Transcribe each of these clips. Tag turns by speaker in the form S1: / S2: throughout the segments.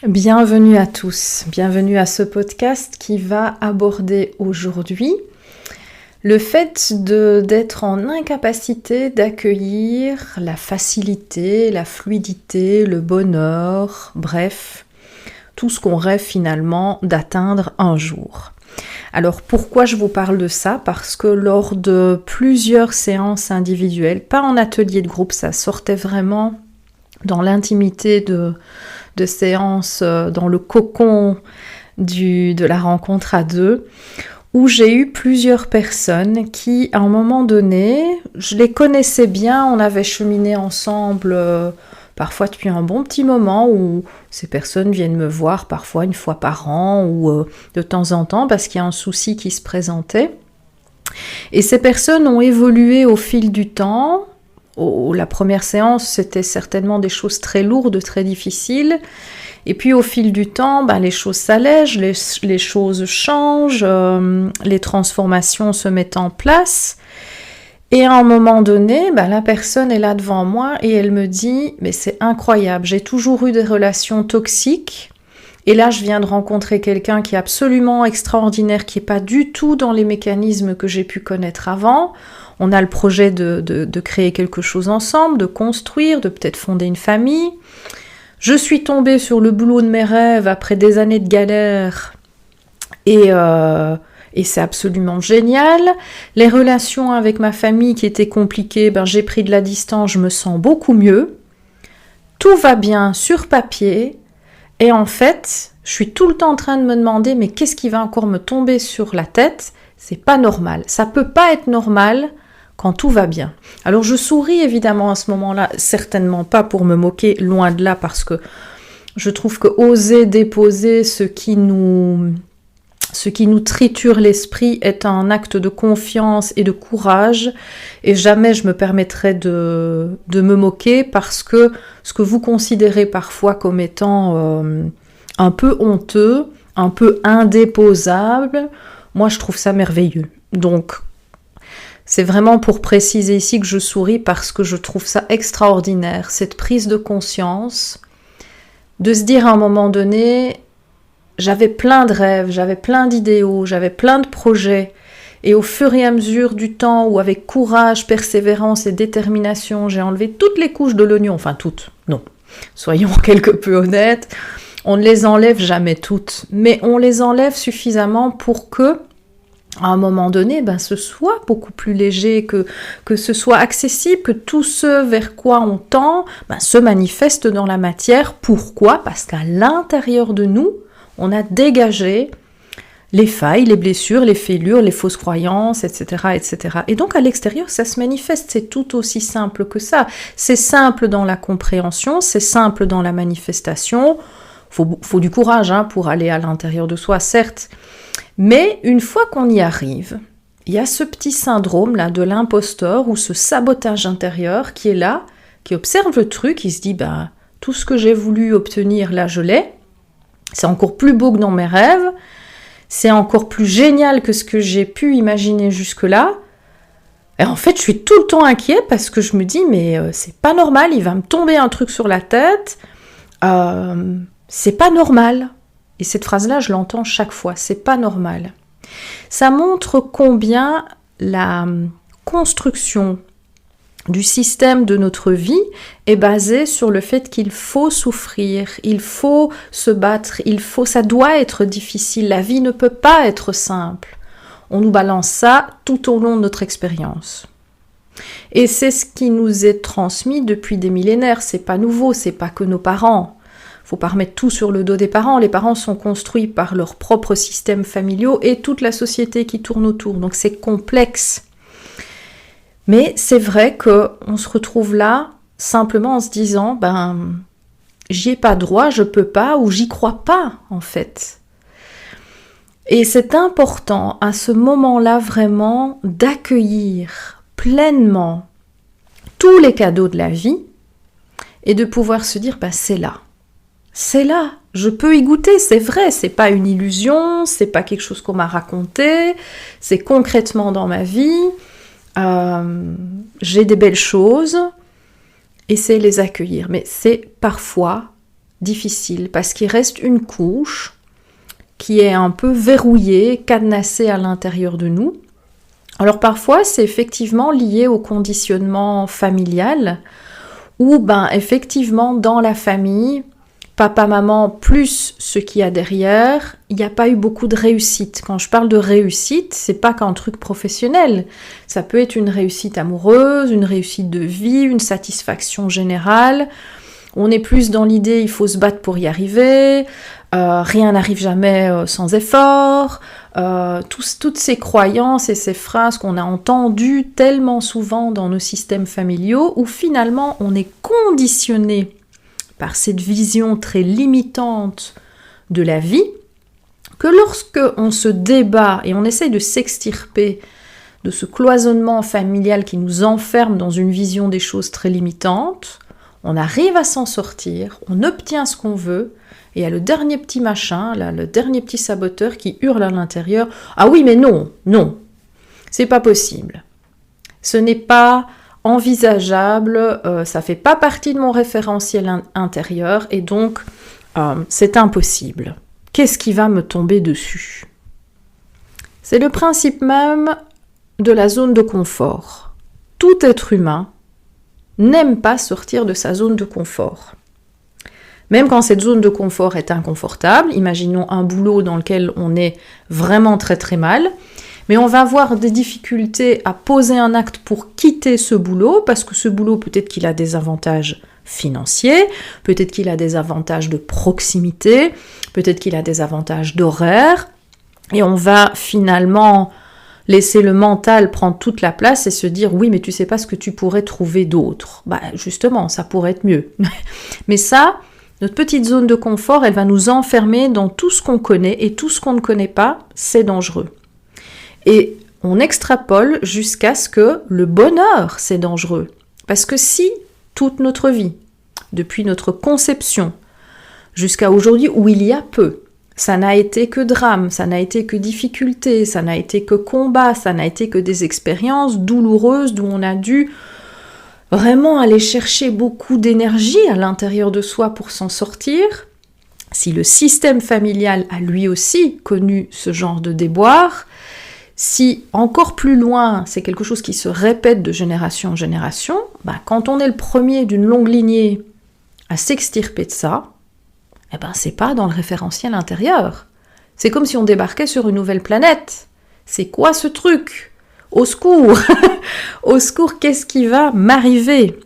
S1: Bienvenue à tous, bienvenue à ce podcast qui va aborder aujourd'hui le fait d'être en incapacité d'accueillir la facilité, la fluidité, le bonheur, bref, tout ce qu'on rêve finalement d'atteindre un jour. Alors pourquoi je vous parle de ça? Parce que lors de plusieurs séances individuelles, pas en atelier de groupe, ça sortait vraiment dans l'intimité de séances, dans le cocon de la rencontre à deux, où j'ai eu plusieurs personnes qui, à un moment donné, je les connaissais bien, on avait cheminé ensemble parfois depuis un bon petit moment, où ces personnes viennent me voir parfois une fois par an ou de temps en temps parce qu'il y a un souci qui se présentait. Et ces personnes ont évolué au fil du temps. La première séance, c'était certainement des choses très lourdes, très difficiles. Et puis au fil du temps, les choses s'allègent, les choses changent, les transformations se mettent en place. Et à un moment donné, la personne est là devant moi et elle me dit « Mais c'est incroyable, j'ai toujours eu des relations toxiques. Et là, je viens de rencontrer quelqu'un qui est absolument extraordinaire, qui n'est pas du tout dans les mécanismes que j'ai pu connaître avant. On a le projet de créer quelque chose ensemble, de construire, de peut-être fonder une famille. Je suis tombée sur le boulot de mes rêves après des années de galère et c'est absolument génial. Les relations avec ma famille qui étaient compliquées, j'ai pris de la distance, je me sens beaucoup mieux. Tout va bien sur papier. Et en fait, je suis tout le temps en train de me demander, mais qu'est-ce qui va encore me tomber sur la tête? C'est pas normal. Ça peut pas être normal quand tout va bien. Alors je souris évidemment à ce moment-là, certainement pas pour me moquer, loin de là, parce que je trouve que oser déposer ce qui nous triture l'esprit est un acte de confiance et de courage, et jamais je me permettrai de me moquer, parce que ce que vous considérez parfois comme étant un peu honteux, un peu indéposable, moi je trouve ça merveilleux. Donc c'est vraiment pour préciser ici que je souris, parce que je trouve ça extraordinaire, cette prise de conscience, de se dire à un moment donné, j'avais plein de rêves, j'avais plein d'idéaux, j'avais plein de projets, et au fur et à mesure du temps, où avec courage, persévérance et détermination, j'ai enlevé toutes les couches de l'oignon, enfin toutes, non, soyons quelque peu honnêtes, on ne les enlève jamais toutes, mais on les enlève suffisamment pour que, à un moment donné, ce soit beaucoup plus léger, que ce soit accessible, que tout ce vers quoi on tend se manifeste dans la matière. Pourquoi? Parce qu'à l'intérieur de nous, on a dégagé les failles, les blessures, les fêlures, les fausses croyances, etc., etc. Et donc à l'extérieur, ça se manifeste, c'est tout aussi simple que ça. C'est simple dans la compréhension, c'est simple dans la manifestation. Faut du courage pour aller à l'intérieur de soi, certes. Mais une fois qu'on y arrive, il y a ce petit syndrome-là de l'imposteur, ou ce sabotage intérieur qui est là, qui observe le truc, qui se dit tout ce que j'ai voulu obtenir, là je l'ai. C'est encore plus beau que dans mes rêves, c'est encore plus génial que ce que j'ai pu imaginer jusque-là. Et en fait, je suis tout le temps inquiet, parce que je me dis, mais c'est pas normal, il va me tomber un truc sur la tête, c'est pas normal. Et cette phrase-là, je l'entends chaque fois, c'est pas normal. Ça montre combien la construction du système de notre vie est basée sur le fait qu'il faut souffrir, il faut se battre, ça doit être difficile, la vie ne peut pas être simple. On nous balance ça tout au long de notre expérience. Et c'est ce qui nous est transmis depuis des millénaires, c'est pas nouveau, c'est pas que nos parents. Faut pas remettre tout sur le dos des parents. Les parents sont construits par leurs propres systèmes familiaux et toute la société qui tourne autour. Donc c'est complexe. Mais c'est vrai qu'on se retrouve là simplement en se disant j'y ai pas droit, je peux pas, ou j'y crois pas en fait. Et c'est important à ce moment-là vraiment d'accueillir pleinement tous les cadeaux de la vie et de pouvoir se dire c'est là. C'est là, je peux y goûter, c'est vrai, c'est pas une illusion, c'est pas quelque chose qu'on m'a raconté, c'est concrètement dans ma vie, j'ai des belles choses, et c'est les accueillir. Mais c'est parfois difficile parce qu'il reste une couche qui est un peu verrouillée, cadenassée à l'intérieur de nous. Alors parfois, c'est effectivement lié au conditionnement familial où, effectivement, dans la famille, papa, maman, plus ce qu'il y a derrière, il n'y a pas eu beaucoup de réussite. Quand je parle de réussite, c'est pas qu'un truc professionnel. Ça peut être une réussite amoureuse, une réussite de vie, une satisfaction générale. On est plus dans l'idée, il faut se battre pour y arriver, rien n'arrive jamais sans effort. Toutes ces croyances et ces phrases qu'on a entendues tellement souvent dans nos systèmes familiaux, où finalement on est conditionné par cette vision très limitante de la vie, que lorsque on se débat et on essaye de s'extirper de ce cloisonnement familial qui nous enferme dans une vision des choses très limitantes, on arrive à s'en sortir, on obtient ce qu'on veut, et il y a le dernier petit machin, là, le dernier petit saboteur qui hurle à l'intérieur « Ah oui, mais non, c'est pas possible. Ce n'est pas envisageable, ça fait pas partie de mon référentiel intérieur, et donc c'est impossible. Qu'est-ce qui va me tomber dessus ?» C'est le principe même de la zone de confort. Tout être humain n'aime pas sortir de sa zone de confort. Même quand cette zone de confort est inconfortable, imaginons un boulot dans lequel on est vraiment très très mal, mais on va avoir des difficultés à poser un acte pour quitter ce boulot, parce que ce boulot, peut-être qu'il a des avantages financiers, peut-être qu'il a des avantages de proximité, peut-être qu'il a des avantages d'horaire, et on va finalement laisser le mental prendre toute la place et se dire « Oui, mais tu sais pas ce que tu pourrais trouver d'autre. » Justement, ça pourrait être mieux. Mais ça, notre petite zone de confort, elle va nous enfermer dans tout ce qu'on connaît, et tout ce qu'on ne connaît pas, c'est dangereux. Et on extrapole jusqu'à ce que le bonheur, c'est dangereux. Parce que si toute notre vie, depuis notre conception jusqu'à aujourd'hui, où il y a peu, ça n'a été que drame, ça n'a été que difficulté, ça n'a été que combat, ça n'a été que des expériences douloureuses d'où on a dû vraiment aller chercher beaucoup d'énergie à l'intérieur de soi pour s'en sortir. Si le système familial a lui aussi connu ce genre de déboire, si encore plus loin, c'est quelque chose qui se répète de génération en génération, quand on est le premier d'une longue lignée à s'extirper de ça, c'est pas dans le référentiel intérieur. C'est comme si on débarquait sur une nouvelle planète. C'est quoi ce truc ? Au secours ! Au secours, qu'est-ce qui va m'arriver ?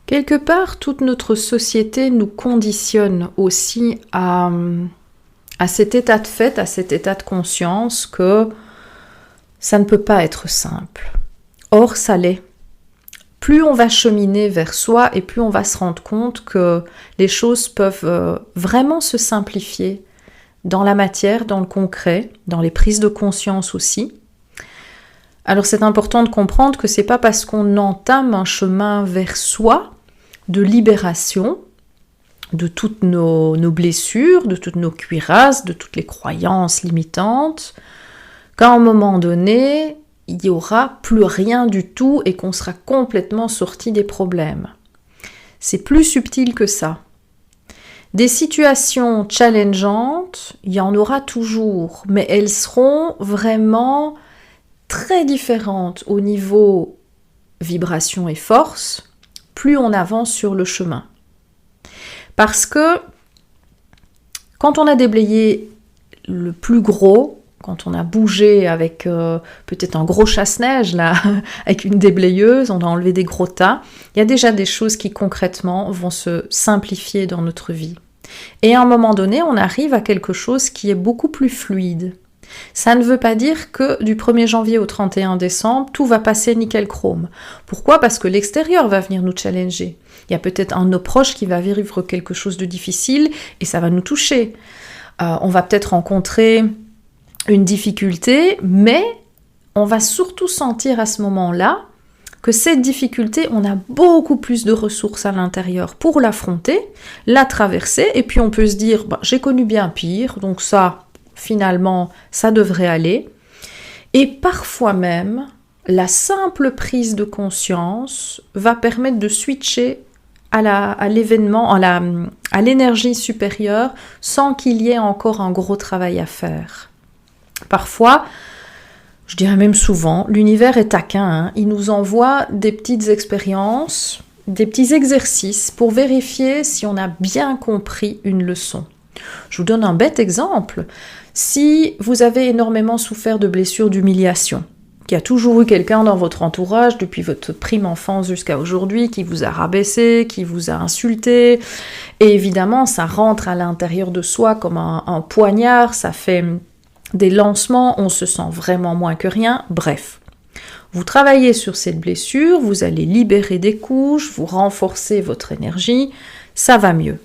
S1: Quelque part, toute notre société nous conditionne aussi à cet état de fait, à cet état de conscience que ça ne peut pas être simple. Or, ça l'est. Plus on va cheminer vers soi et plus on va se rendre compte que les choses peuvent vraiment se simplifier dans la matière, dans le concret, dans les prises de conscience aussi. Alors c'est important de comprendre que c'est pas parce qu'on entame un chemin vers soi de libération de toutes nos blessures, de toutes nos cuirasses, de toutes les croyances limitantes, qu'à un moment donné, il n'y aura plus rien du tout et qu'on sera complètement sorti des problèmes. C'est plus subtil que ça. Des situations challengeantes, il y en aura toujours, mais elles seront vraiment très différentes au niveau vibration et force, plus on avance sur le chemin. Parce que quand on a déblayé le plus gros, quand on a bougé avec peut-être un gros chasse-neige, là, avec une déblayeuse, on a enlevé des gros tas, il y a déjà des choses qui concrètement vont se simplifier dans notre vie. Et à un moment donné, on arrive à quelque chose qui est beaucoup plus fluide. Ça ne veut pas dire que du 1er janvier au 31 décembre, tout va passer nickel chrome. Pourquoi ? Parce que l'extérieur va venir nous challenger. Il y a peut-être un de nos proches qui va vivre quelque chose de difficile et ça va nous toucher. On va peut-être rencontrer une difficulté, mais on va surtout sentir à ce moment-là que cette difficulté, on a beaucoup plus de ressources à l'intérieur pour l'affronter, la traverser, et puis on peut se dire, j'ai connu bien pire, donc ça, finalement, ça devrait aller. Et parfois même, la simple prise de conscience va permettre de switcher à l'événement, à l'énergie supérieure, sans qu'il y ait encore un gros travail à faire. Parfois, je dirais même souvent, l'univers est taquin, hein. Il nous envoie des petites expériences, des petits exercices pour vérifier si on a bien compris une leçon. Je vous donne un bête exemple. Si vous avez énormément souffert de blessures d'humiliation, qu'il y a toujours eu quelqu'un dans votre entourage, depuis votre prime enfance jusqu'à aujourd'hui, qui vous a rabaissé, qui vous a insulté, et évidemment, ça rentre à l'intérieur de soi comme un poignard, ça fait des lancements, on se sent vraiment moins que rien, bref. Vous travaillez sur cette blessure, vous allez libérer des couches, vous renforcez votre énergie, ça va mieux.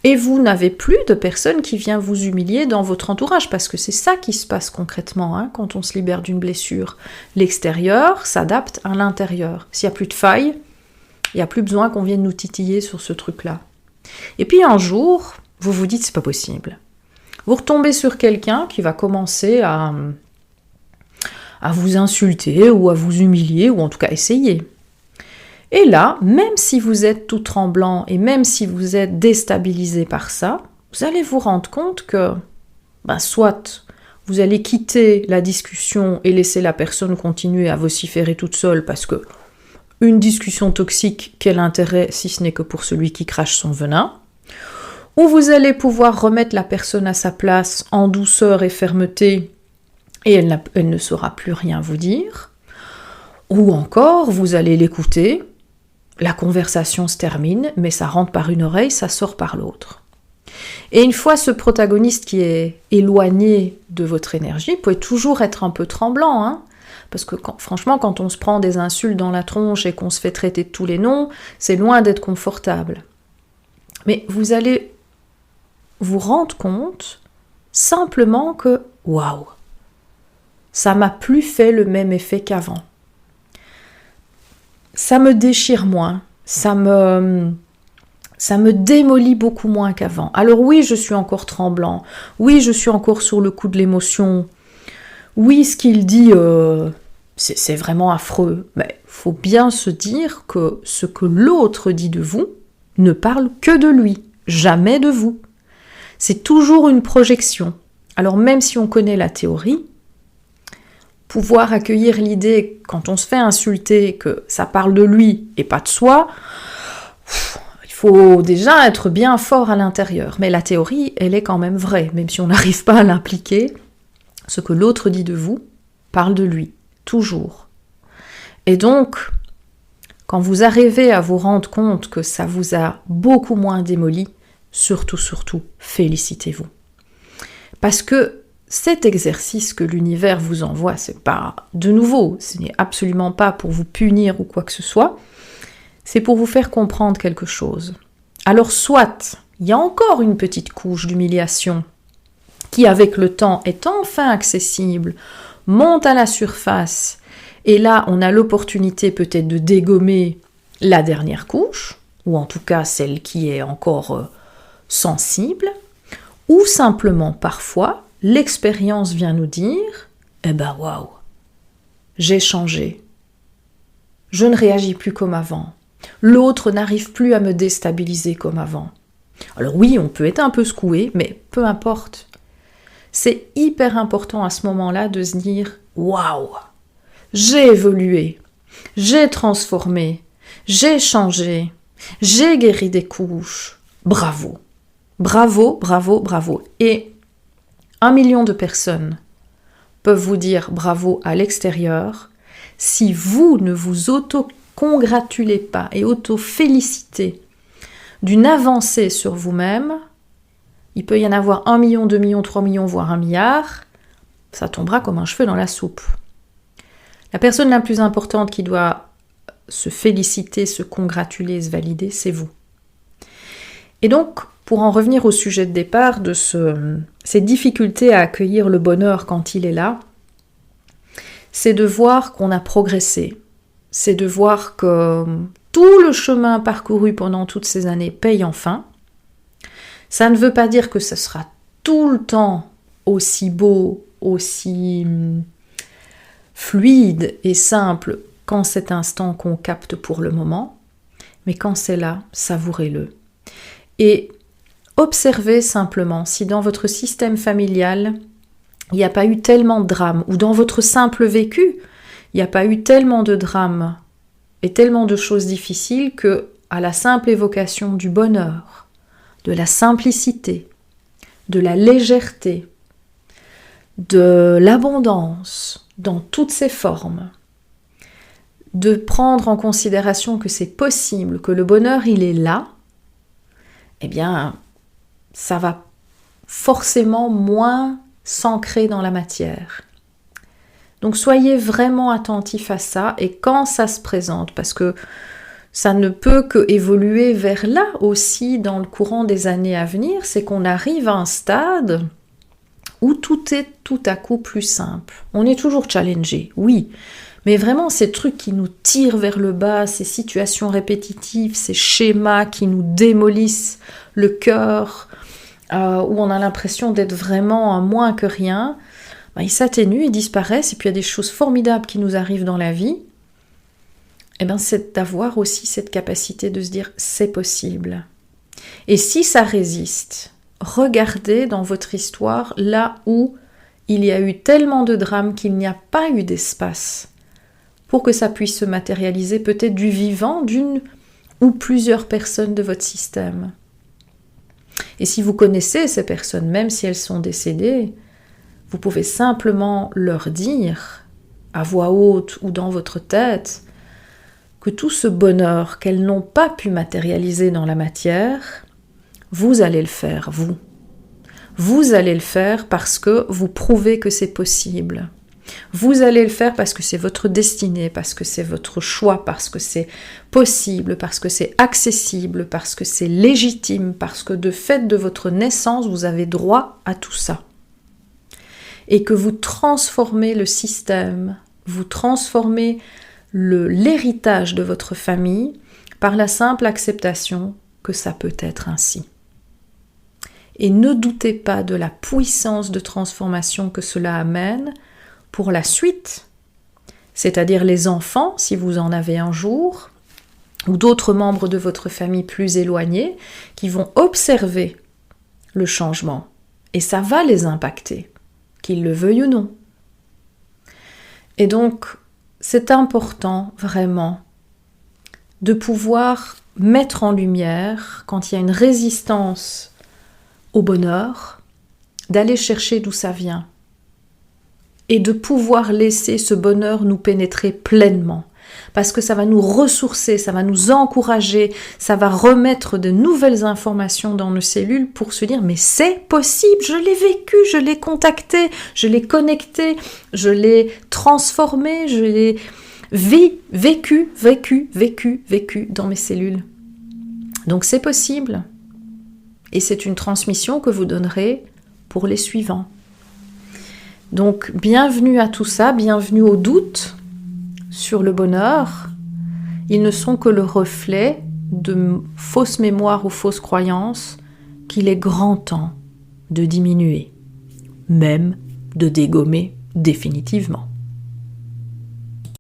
S1: Et vous n'avez plus de personne qui vient vous humilier dans votre entourage, parce que c'est ça qui se passe concrètement hein, quand on se libère d'une blessure. L'extérieur s'adapte à l'intérieur. S'il n'y a plus de faille, il n'y a plus besoin qu'on vienne nous titiller sur ce truc-là. Et puis un jour, vous vous dites c'est pas possible. Vous retombez sur quelqu'un qui va commencer à vous insulter ou à vous humilier, ou en tout cas essayer. Et là, même si vous êtes tout tremblant et même si vous êtes déstabilisé par ça, vous allez vous rendre compte que, soit vous allez quitter la discussion et laisser la personne continuer à vociférer toute seule parce que une discussion toxique, quel intérêt si ce n'est que pour celui qui crache son venin, ou vous allez pouvoir remettre la personne à sa place en douceur et fermeté et elle ne saura plus rien vous dire, ou encore vous allez l'écouter, la conversation se termine, mais ça rentre par une oreille, ça sort par l'autre. Et une fois ce protagoniste qui est éloigné de votre énergie, vous pouvez toujours être un peu tremblant, hein, parce que franchement, quand on se prend des insultes dans la tronche et qu'on se fait traiter de tous les noms, c'est loin d'être confortable. Mais vous allez vous rendre compte simplement que, waouh, ça m'a plus fait le même effet qu'avant. Ça me déchire moins, ça me démolit beaucoup moins qu'avant. Alors oui, je suis encore tremblant, oui, je suis encore sur le coup de l'émotion, oui, ce qu'il dit, c'est vraiment affreux, mais il faut bien se dire que ce que l'autre dit de vous ne parle que de lui, jamais de vous. C'est toujours une projection. Alors même si on connaît la théorie, pouvoir accueillir l'idée, quand on se fait insulter, que ça parle de lui et pas de soi, il faut déjà être bien fort à l'intérieur. Mais la théorie, elle est quand même vraie, même si on n'arrive pas à l'impliquer. Ce que l'autre dit de vous parle de lui, toujours. Et donc, quand vous arrivez à vous rendre compte que ça vous a beaucoup moins démoli, surtout, félicitez-vous. Parce que cet exercice que l'univers vous envoie, c'est pas de nouveau, ce n'est absolument pas pour vous punir ou quoi que ce soit, c'est pour vous faire comprendre quelque chose. Alors soit, il y a encore une petite couche d'humiliation qui avec le temps est enfin accessible, monte à la surface, et là on a l'opportunité peut-être de dégommer la dernière couche, ou en tout cas celle qui est encore sensible, ou simplement parfois, l'expérience vient nous dire « waouh, j'ai changé. Je ne réagis plus comme avant. L'autre n'arrive plus à me déstabiliser comme avant. » Alors oui, on peut être un peu secoué, mais peu importe. C'est hyper important à ce moment-là de se dire « waouh, j'ai évolué, j'ai transformé, j'ai changé, j'ai guéri des couches. Bravo, bravo, bravo, bravo. » Et 1 million de personnes peuvent vous dire bravo à l'extérieur. Si vous ne vous auto-congratulez pas et auto-félicitez d'une avancée sur vous-même, il peut y en avoir 1 million, 2 millions, 3 millions, voire 1 milliard, ça tombera comme un cheveu dans la soupe. La personne la plus importante qui doit se féliciter, se congratuler, se valider, c'est vous. Et donc, pour en revenir au sujet de départ de ces difficultés à accueillir le bonheur quand il est là, c'est de voir qu'on a progressé, c'est de voir que tout le chemin parcouru pendant toutes ces années paye enfin. Ça ne veut pas dire que ce sera tout le temps aussi beau, aussi fluide et simple qu'en cet instant qu'on capte pour le moment, Mais quand c'est là, savourez-le. Et observez simplement si dans votre système familial, il n'y a pas eu tellement de drames, ou dans votre simple vécu, il n'y a pas eu tellement de drames et tellement de choses difficiles que, à la simple évocation du bonheur, de la simplicité, de la légèreté, de l'abondance dans toutes ses formes, de prendre en considération que c'est possible, que le bonheur il est là, eh bien ça va forcément moins s'ancrer dans la matière. Donc soyez vraiment attentifs à ça, et quand ça se présente, parce que ça ne peut que évoluer vers là aussi dans le courant des années à venir, c'est qu'on arrive à un stade où tout est tout à coup plus simple. On est toujours challengé, oui, mais vraiment ces trucs qui nous tirent vers le bas, ces situations répétitives, ces schémas qui nous démolissent le cœur, où on a l'impression d'être vraiment un moins que rien, ils s'atténuent, ils disparaissent, et puis il y a des choses formidables qui nous arrivent dans la vie. C'est d'avoir aussi cette capacité de se dire c'est possible. Et si ça résiste, regardez dans votre histoire là où il y a eu tellement de drames qu'il n'y a pas eu d'espace pour que ça puisse se matérialiser peut-être du vivant d'une ou plusieurs personnes de votre système. Et si vous connaissez ces personnes, même si elles sont décédées, vous pouvez simplement leur dire, à voix haute ou dans votre tête, que tout ce bonheur qu'elles n'ont pas pu matérialiser dans la matière, vous allez le faire, vous. Vous allez le faire parce que vous prouvez que c'est possible. Vous allez le faire parce que c'est votre destinée, parce que c'est votre choix, parce que c'est possible, parce que c'est accessible, parce que c'est légitime, parce que de fait de votre naissance, vous avez droit à tout ça. Et que vous transformez le système, vous transformez l'héritage de votre famille par la simple acceptation que ça peut être ainsi. Et ne doutez pas de la puissance de transformation que cela amène pour la suite, c'est-à-dire les enfants, si vous en avez un jour, ou d'autres membres de votre famille plus éloignés, qui vont observer le changement. Et ça va les impacter, qu'ils le veuillent ou non. Et donc, c'est important, vraiment, de pouvoir mettre en lumière, quand il y a une résistance au bonheur, d'aller chercher d'où ça vient. Et de pouvoir laisser ce bonheur nous pénétrer pleinement. Parce que ça va nous ressourcer, ça va nous encourager, ça va remettre de nouvelles informations dans nos cellules pour se dire « mais c'est possible, je l'ai vécu, je l'ai contacté, je l'ai connecté, je l'ai transformé, je l'ai vécu dans mes cellules. » Donc c'est possible. Et c'est une transmission que vous donnerez pour les suivants. Donc bienvenue à tout ça, bienvenue aux doutes sur le bonheur. Ils ne sont que le reflet de fausses mémoires ou fausses croyances qu'il est grand temps de diminuer, même de dégommer définitivement.